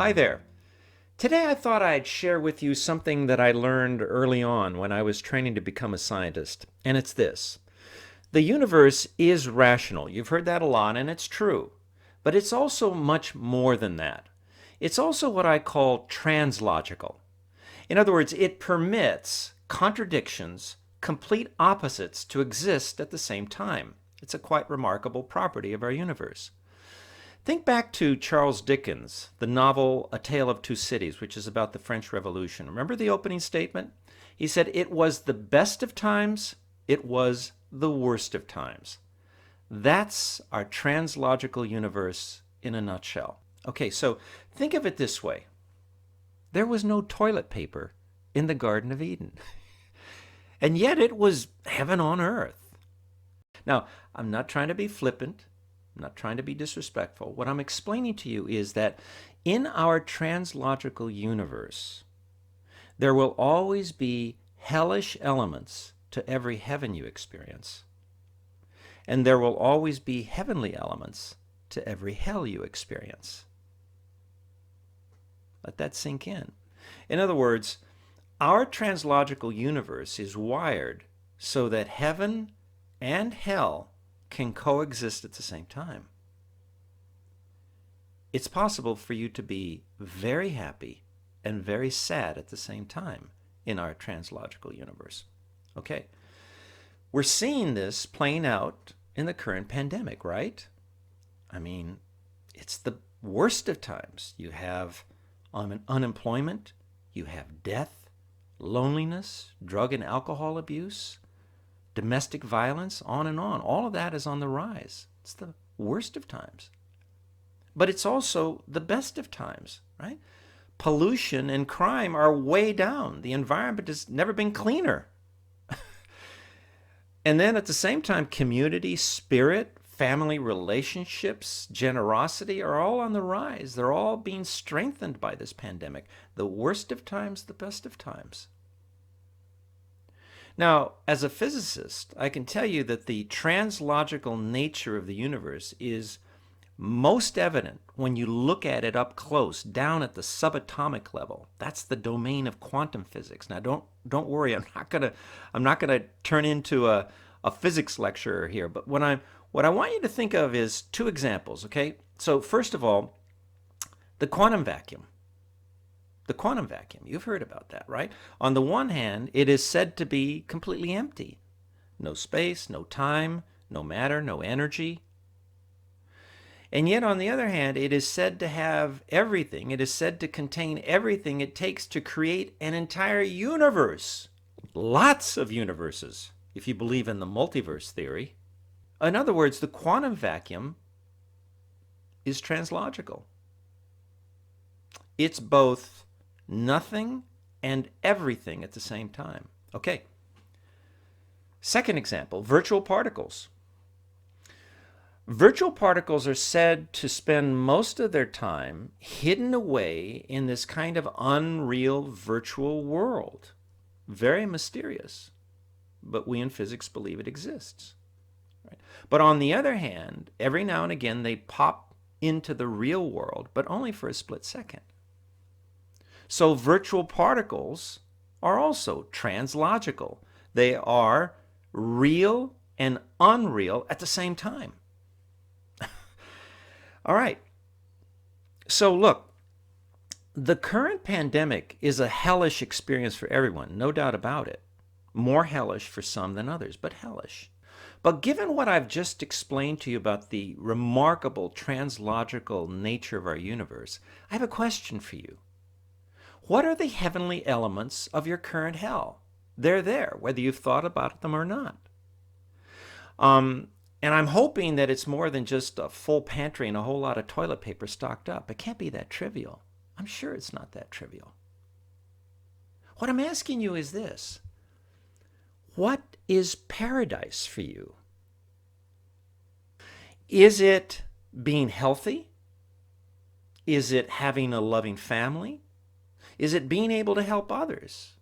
Hi there. Today I thought I'd share with you something that I learned early on when I was training to become a scientist, and it's this. The universe is rational. You've heard that a lot, and it's true. But it's also much more than that. It's also what I call translogical. In other words, it permits contradictions, complete opposites to exist at the same time. It's a quite remarkable property of our universe. Think back to Charles Dickens, the novel A Tale of Two Cities, which is about the French Revolution. Remember the opening statement? He said, "It was the best of times, it was the worst of times." That's our translogical universe in a nutshell. Okay, so think of it this way. There was no toilet paper in the Garden of Eden, and yet it was heaven on earth. Now, I'm not trying to be flippant. I'm not trying to be disrespectful. What I'm explaining to you is that in our translogical universe, there will always be hellish elements to every heaven you experience. And there will always be heavenly elements to every hell you experience. Let that sink in. In other words, our translogical universe is wired so that heaven and hell can coexist at the same time. It's possible for you to be very happy and very sad at the same time in our translogical universe. Okay, we're seeing this playing out in the current pandemic, right? I mean, it's the worst of times. You have unemployment, you have death, loneliness, drug and alcohol abuse, domestic violence, on and on. All of that is on the rise. It's the worst of times. But it's also the best of times, right? Pollution and crime are way down. The environment has never been cleaner. And then at the same time, community, spirit, family relationships, generosity are all on the rise. They're all being strengthened by this pandemic. The worst of times, the best of times. Now, as a physicist, I can tell you that the translogical nature of the universe is most evident when you look at it up close, down at the subatomic level. That's the domain of quantum physics. Now, don't worry, I'm not gonna turn into a physics lecturer here. But what I want you to think of is two examples. Okay, so first of all, the quantum vacuum. The quantum vacuum, you've heard about that, right? On the one hand, it is said to be completely empty. No space, no time, no matter, no energy. And yet, on the other hand, it is said to have everything. It is said to contain everything it takes to create an entire universe. Lots of universes, if you believe in the multiverse theory. In other words, the quantum vacuum is translogical. It's both nothing and everything at the same time. Okay. Second example, virtual particles. Virtual particles are said to spend most of their time hidden away in this kind of unreal virtual world. Very mysterious, but we in physics believe it exists. Right? But on the other hand, every now and again they pop into the real world, but only for a split second. So virtual particles are also translogical. They are real and unreal at the same time. All right. So look, the current pandemic is a hellish experience for everyone, no doubt about it. More hellish for some than others, but hellish. But given what I've just explained to you about the remarkable translogical nature of our universe, I have a question for you. What are the heavenly elements of your current hell? They're there, whether you've thought about them or not. And I'm hoping that it's more than just a full pantry and a whole lot of toilet paper stocked up. It can't be that trivial. I'm sure it's not that trivial. What I'm asking you is this. What is paradise for you? Is it being healthy? Is it having a loving family? Is it being able to help others?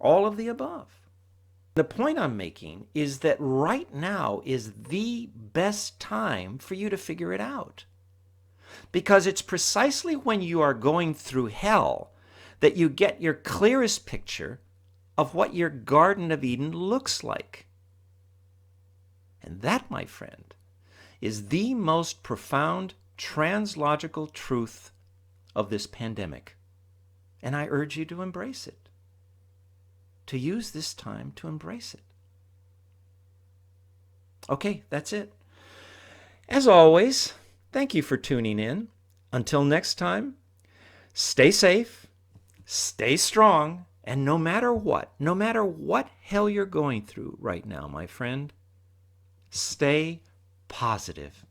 All of the above. The point I'm making is that right now is the best time for you to figure it out. because it's precisely when you are going through hell that you get your clearest picture of what your Garden of Eden looks like. And that, my friend, is the most profound translogical truth of this pandemic. And I urge you to embrace it, to use this time to embrace it. Okay, that's it. As always, thank you for tuning in. Until next time, stay safe, stay strong, and no matter what hell you're going through right now, my friend, stay positive.